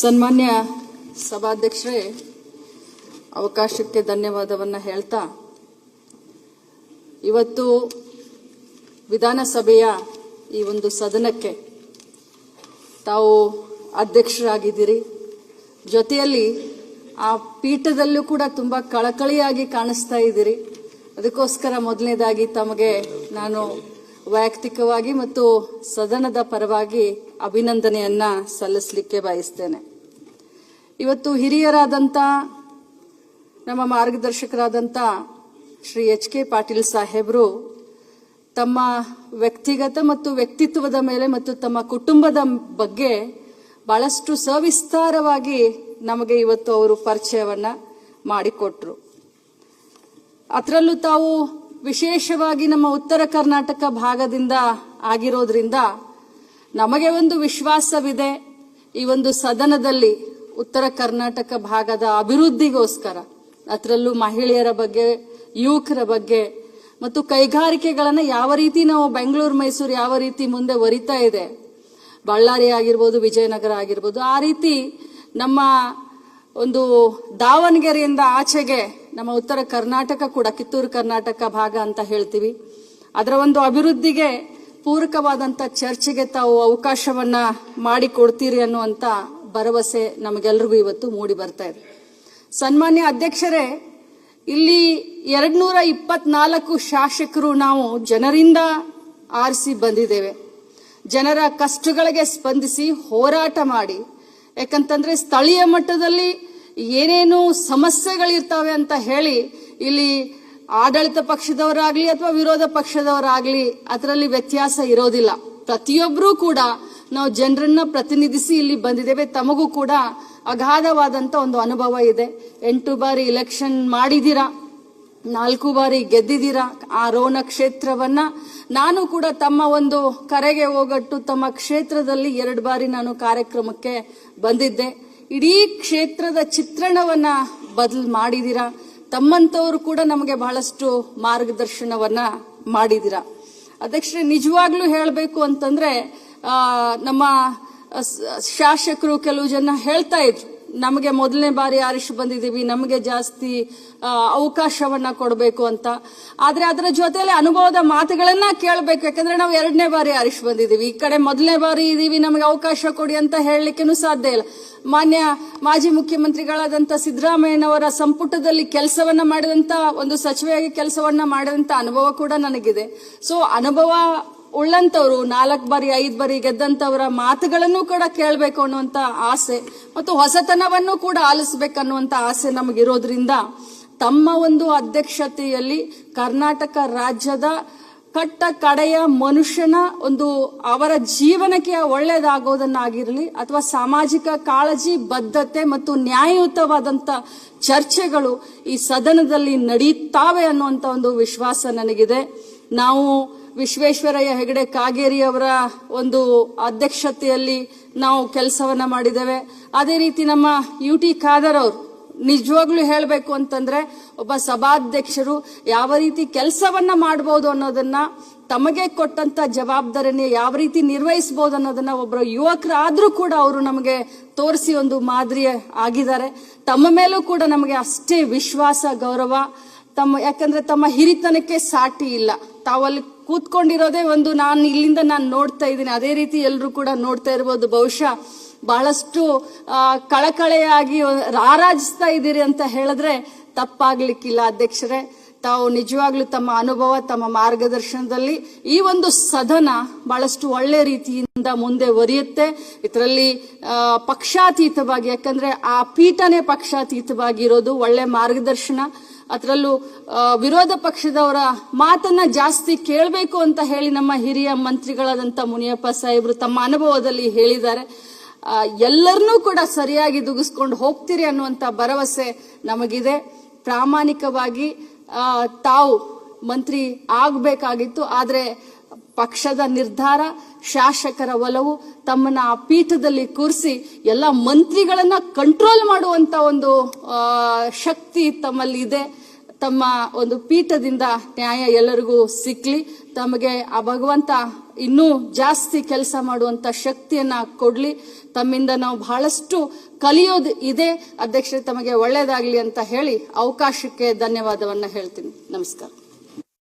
ಸನ್ಮಾನ್ಯ ಸಭಾಧ್ಯಕ್ಷರೇ, ಅವಕಾಶಕ್ಕೆ ಧನ್ಯವಾದವನ್ನ ಹೇಳ್ತಾ, ಇವತ್ತು ವಿಧಾನಸಭೆಯ ಈ ಒಂದು ಸದನಕ್ಕೆ ತಾವು ಅಧ್ಯಕ್ಷರಾಗಿದ್ದೀರಿ. ಜೊತೆಯಲ್ಲಿ ಆ ಪೀಠದಲ್ಲೂ ಕೂಡ ತುಂಬಾ ಕಳಕಳಿಯಾಗಿ ಕಾಣಿಸ್ತಾ ಇದ್ದೀರಿ. ಅದಕ್ಕೋಸ್ಕರ ಮೊದಲನೇದಾಗಿ ತಮಗೆ ನಾನು ವೈಯಕ್ತಿಕವಾಗಿ ಮತ್ತು ಸದನದ ಪರವಾಗಿ ಅಭಿನಂದನೆಯನ್ನ ಸಲ್ಲಿಸಲಿಕ್ಕೆ ಬಯಸ್ತೇನೆ. ಇವತ್ತು ಹಿರಿಯರಾದಂಥ ನಮ್ಮ ಮಾರ್ಗದರ್ಶಕರಾದಂಥ ಶ್ರೀ ಎಚ್ ಕೆ ಪಾಟೀಲ್ ಸಾಹೇಬರು ತಮ್ಮ ವ್ಯಕ್ತಿಗತ ಮತ್ತು ವ್ಯಕ್ತಿತ್ವದ ಮೇಲೆ ಮತ್ತು ತಮ್ಮ ಕುಟುಂಬದ ಬಗ್ಗೆ ಬಹಳಷ್ಟು ಸವಿಸ್ತಾರವಾಗಿ ನಮಗೆ ಇವತ್ತು ಅವರು ಪರಿಚಯವನ್ನ ಮಾಡಿಕೊಟ್ರು. ಅದರಲ್ಲೂ ತಾವು ವಿಶೇಷವಾಗಿ ನಮ್ಮ ಉತ್ತರ ಕರ್ನಾಟಕ ಭಾಗದಿಂದ ಆಗಿರೋದ್ರಿಂದ ನಮಗೆ ಒಂದು ವಿಶ್ವಾಸವಿದೆ, ಈ ಒಂದು ಸದನದಲ್ಲಿ ಉತ್ತರ ಕರ್ನಾಟಕ ಭಾಗದ ಅಭಿವೃದ್ಧಿಗೋಸ್ಕರ, ಅದರಲ್ಲೂ ಮಹಿಳೆಯರ ಬಗ್ಗೆ, ಯುವಕರ ಬಗ್ಗೆ ಮತ್ತು ಕೈಗಾರಿಕೆಗಳನ್ನು ಯಾವ ರೀತಿ ನಾವು ಬೆಂಗಳೂರು ಮೈಸೂರು ಯಾವ ರೀತಿ ಮುಂದೆ ಒರಿತಾ ಇದೆ, ಬಳ್ಳಾರಿ ಆಗಿರ್ಬೋದು, ವಿಜಯನಗರ ಆಗಿರ್ಬೋದು, ಆ ರೀತಿ ನಮ್ಮ ಒಂದು ದಾವಣಗೆರೆಯಿಂದ ಆಚೆಗೆ ನಮ್ಮ ಉತ್ತರ ಕರ್ನಾಟಕ ಕೂಡ ಕಿತ್ತೂರು ಕರ್ನಾಟಕ ಭಾಗ ಅಂತ ಹೇಳ್ತೀವಿ, ಅದರ ಒಂದು ಅಭಿವೃದ್ಧಿಗೆ ಪೂರಕವಾದಂತ ಚರ್ಚೆಗೆ ತಾವು ಅವಕಾಶವನ್ನ ಮಾಡಿಕೊಡ್ತೀರಿ ಅನ್ನುವಂತ ಭರವಸೆ ನಮಗೆಲ್ಲರಿಗೂ ಇವತ್ತು ಮೂಡಿ ಬರ್ತಾ ಇದೆ. ಸನ್ಮಾನ್ಯ ಅಧ್ಯಕ್ಷರೇ, ಇಲ್ಲಿ 224 ಶಾಸಕರು ನಾವು ಜನರಿಂದ ಆರಿಸಿ ಬಂದಿದ್ದೇವೆ. ಜನರ ಕಷ್ಟಗಳಿಗೆ ಸ್ಪಂದಿಸಿ ಹೋರಾಟ ಮಾಡಿ, ಯಾಕಂತಂದ್ರೆ ಸ್ಥಳೀಯ ಮಟ್ಟದಲ್ಲಿ ಏನೇನು ಸಮಸ್ಯೆಗಳಿರ್ತಾವೆ ಅಂತ ಹೇಳಿ ಇಲ್ಲಿ ಆಡಳಿತ ಪಕ್ಷದವರಾಗ್ಲಿ ಅಥವಾ ವಿರೋಧ ಪಕ್ಷದವರಾಗ್ಲಿ ಅದರಲ್ಲಿ ವ್ಯತ್ಯಾಸ ಇರೋದಿಲ್ಲ. ಪ್ರತಿಯೊಬ್ಬರೂ ಕೂಡ ನಾವು ಜನರನ್ನ ಪ್ರತಿನಿಧಿಸಿ ಇಲ್ಲಿ ಬಂದಿದ್ದೇವೆ. ತಮಗೂ ಕೂಡ ಅಗಾಧವಾದಂತ ಒಂದು ಅನುಭವ ಇದೆ. 8 ಬಾರಿ ಇಲೆಕ್ಷನ್ ಮಾಡಿದ್ದೀರಾ, 4 ಬಾರಿ ಗೆದ್ದಿದ್ದೀರಾ. ಆ ರೋಣ ಕ್ಷೇತ್ರವನ್ನ ನಾನು ಕೂಡ ತಮ್ಮ ಒಂದು ಕರೆಗೆ ಹೋಗಟ್ಟು ತಮ್ಮ ಕ್ಷೇತ್ರದಲ್ಲಿ 2 ಬಾರಿ ನಾನು ಕಾರ್ಯಕ್ರಮಕ್ಕೆ ಬಂದಿದ್ದೆ. ಇಡೀ ಕ್ಷೇತ್ರದ ಚಿತ್ರಣವನ್ನ ಬದಲು ಮಾಡಿದ್ದೀರಾ. ತಮ್ಮಂತವರು ಕೂಡ ನಮಗೆ ಬಹಳಷ್ಟು ಮಾರ್ಗದರ್ಶನವನ್ನ ಮಾಡಿದ್ದೀರಾ. ಅಧ್ಯಕ್ಷರೇ, ನಿಜವಾಗ್ಲೂ ಹೇಳಬೇಕು ಅಂತಂದ್ರೆ ನಮ್ಮ ಶಾಸಕರು ಕೆಲವು ಜನ ಹೇಳ್ತಾ ಇದ್ರು, ನಮಗೆ ಮೊದಲನೇ ಬಾರಿ ಆರಿಸಿ ಬಂದಿದ್ದೀವಿ, ನಮಗೆ ಜಾಸ್ತಿ ಅವಕಾಶವನ್ನ ಕೊಡಬೇಕು ಅಂತ. ಆದ್ರೆ ಅದರ ಜೊತೆಯಲ್ಲಿ ಅನುಭವದ ಮಾತುಗಳನ್ನ ಕೇಳಬೇಕು. ಯಾಕಂದ್ರೆ ನಾವು 2ನೇ ಬಾರಿ ಆರಿಸಿ ಬಂದಿದ್ದೀವಿ, ಈ ಕಡೆ ಮೊದಲನೇ ಬಾರಿ ಇದೀವಿ, ನಮಗೆ ಅವಕಾಶ ಕೊಡಿ ಅಂತ ಹೇಳಲಿಕ್ಕೂ ಸಾಧ್ಯ ಇಲ್ಲ. ಮಾನ್ಯ ಮಾಜಿ ಮುಖ್ಯಮಂತ್ರಿಗಳಾದಂಥ ಸಿದ್ದರಾಮಯ್ಯನವರ ಸಂಪುಟದಲ್ಲಿ ಕೆಲಸವನ್ನ ಮಾಡಿದಂತ ಒಂದು ಸಚಿವೆಯಾಗಿ ಕೆಲಸವನ್ನ ಮಾಡಿದಂತ ಅನುಭವ ಕೂಡ ನನಗಿದೆ. ಸೊ ಅನುಭವ ಉಳ್ಳಂತವರು 4 ಬಾರಿ 5 ಬಾರಿ ಗೆದ್ದಂತವರ ಮಾತುಗಳನ್ನು ಕೂಡ ಕೇಳಬೇಕು ಅನ್ನುವಂತ ಆಸೆ ಮತ್ತು ಹೊಸತನವನ್ನು ಕೂಡ ಆಲಿಸಬೇಕನ್ನುವಂತ ಆಸೆ ನಮಗಿರೋದ್ರಿಂದ ತಮ್ಮ ಒಂದು ಅಧ್ಯಕ್ಷತೆಯಲ್ಲಿ ಕರ್ನಾಟಕ ರಾಜ್ಯದ ಕಟ್ಟ ಕಡೆಯ ಮನುಷ್ಯನ ಒಂದು ಅವರ ಜೀವನಕ್ಕೆ ಒಳ್ಳೆಯದಾಗೋದನ್ನಾಗಿರಲಿ ಅಥವಾ ಸಾಮಾಜಿಕ ಕಾಳಜಿ, ಬದ್ಧತೆ ಮತ್ತು ನ್ಯಾಯಯುತವಾದಂತ ಚರ್ಚೆಗಳು ಈ ಸದನದಲ್ಲಿ ನಡೆಯುತ್ತಾವೆ ಅನ್ನುವಂತ ಒಂದು ವಿಶ್ವಾಸ ನನಗಿದೆ. ನಾವು ವಿಶ್ವೇಶ್ವರಯ್ಯ ಹೆಗಡೆ ಕಾಗೇರಿ ಅವರ ಒಂದು ಅಧ್ಯಕ್ಷತೆಯಲ್ಲಿ ನಾವು ಕೆಲಸವನ್ನ ಮಾಡಿದ್ದೇವೆ. ಅದೇ ರೀತಿ ನಮ್ಮ UT ಖಾದರ್ ಅವರು, ನಿಜವಾಗ್ಲೂ ಹೇಳಬೇಕು ಅಂತಂದ್ರೆ ಒಬ್ಬ ಸಭಾಧ್ಯಕ್ಷರು ಯಾವ ರೀತಿ ಕೆಲಸವನ್ನ ಮಾಡಬಹುದು ಅನ್ನೋದನ್ನ, ತಮಗೆ ಕೊಟ್ಟಂತ ಜವಾಬ್ದಾರಿನ ಯಾವ ರೀತಿ ನಿರ್ವಹಿಸಬಹುದು ಅನ್ನೋದನ್ನ ಒಬ್ಬರು ಯುವಕರಾದ್ರೂ ಕೂಡ ಅವರು ನಮಗೆ ತೋರಿಸಿ ಒಂದು ಮಾದರಿ ಆಗಿದ್ದಾರೆ. ತಮ್ಮ ಮೇಲೂ ಕೂಡ ನಮಗೆ ಅಷ್ಟೇ ವಿಶ್ವಾಸ, ಗೌರವ. ಯಾಕಂದ್ರೆ ತಮ್ಮ ಹಿರಿತನಕ್ಕೆ ಸಾಟಿ ಇಲ್ಲ. ತಾವಲ್ಲಿ ಕೂತ್ಕೊಂಡಿರೋದೇ ಒಂದು, ಇಲ್ಲಿಂದ ನಾನು ನೋಡ್ತಾ ಇದ್ದೀನಿ, ಅದೇ ರೀತಿ ಎಲ್ಲರೂ ಕೂಡ ನೋಡ್ತಾ ಇರಬಹುದು. ಬಹುಶಃ ಬಹಳಷ್ಟು ಕಳಕಳೆಯಾಗಿ ರಾರಾಜಿಸ್ತಾ ಇದ್ದೀರಿ ಅಂತ ಹೇಳಿದ್ರೆ ತಪ್ಪಾಗ್ಲಿಕ್ಕಿಲ್ಲ. ಅಧ್ಯಕ್ಷರೇ, ತಾವು ನಿಜವಾಗ್ಲೂ ತಮ್ಮ ಅನುಭವ, ತಮ್ಮ ಮಾರ್ಗದರ್ಶನದಲ್ಲಿ ಈ ಒಂದು ಸದನ ಬಹಳಷ್ಟು ಒಳ್ಳೆ ರೀತಿಯಿಂದ ಮುಂದೆ ಒರಿಯುತ್ತೆ. ಇದರಲ್ಲಿ ಪಕ್ಷಾತೀತವಾಗಿ, ಯಾಕಂದ್ರೆ ಆ ಪೀಠನೇ ಪಕ್ಷಾತೀತವಾಗಿರೋದು, ಒಳ್ಳೆ ಮಾರ್ಗದರ್ಶನ. ಅದರಲ್ಲೂ ವಿರೋಧ ಪಕ್ಷದವರ ಮಾತನ್ನ ಜಾಸ್ತಿ ಕೇಳಬೇಕು ಅಂತ ಹೇಳಿ ನಮ್ಮ ಹಿರಿಯ ಮಂತ್ರಿಗಳಾದಂಥ ಮುನಿಯಪ್ಪ ಸಾಹೇಬರು ತಮ್ಮ ಅನುಭವದಲ್ಲಿ ಹೇಳಿದ್ದಾರೆ. ಎಲ್ಲರನ್ನೂ ಕೂಡ ಸರಿಯಾಗಿ ದುಗಿಸ್ಕೊಂಡು ಹೋಗ್ತೀರಿ ಅನ್ನುವಂತ ಭರವಸೆ ನಮಗಿದೆ. ಪ್ರಾಮಾಣಿಕವಾಗಿ ತಾವು ಮಂತ್ರಿ ಆಗಬೇಕಾಗಿತ್ತು, ಆದ್ರೆ ಪಕ್ಷದ ನಿರ್ಧಾರ, ಶಾಸಕರ ಒಲವು ತಮ್ಮನ್ನ ಆ ಪೀಠದಲ್ಲಿ ಕೂರಿಸಿ ಎಲ್ಲ ಮಂತ್ರಿಗಳನ್ನ ಕಂಟ್ರೋಲ್ ಮಾಡುವಂತ ಒಂದು ಶಕ್ತಿ ತಮ್ಮಲ್ಲಿ ಇದೆ. ತಮ್ಮ ಒಂದು ಪೀಠದಿಂದ ನ್ಯಾಯ ಎಲ್ಲರಿಗೂ ಸಿಕ್ಲಿ, ತಮಗೆ ಆ ಭಗವಂತ ಇನ್ನೂ ಜಾಸ್ತಿ ಕೆಲಸ ಮಾಡುವಂತ ಶಕ್ತಿಯನ್ನ ಕೊಡ್ಲಿ. ತಮ್ಮಿಂದ ನಾವು ಬಹಳಷ್ಟು ಕಲಿಯೋದು ಇದೆ. ಅಧ್ಯಕ್ಷರೇ, ತಮಗೆ ಒಳ್ಳೆಯದಾಗಲಿ ಅಂತ ಹೇಳಿ ಅವಕಾಶಕ್ಕೆ ಧನ್ಯವಾದವನ್ನ ಹೇಳ್ತೀನಿ. ನಮಸ್ಕಾರ.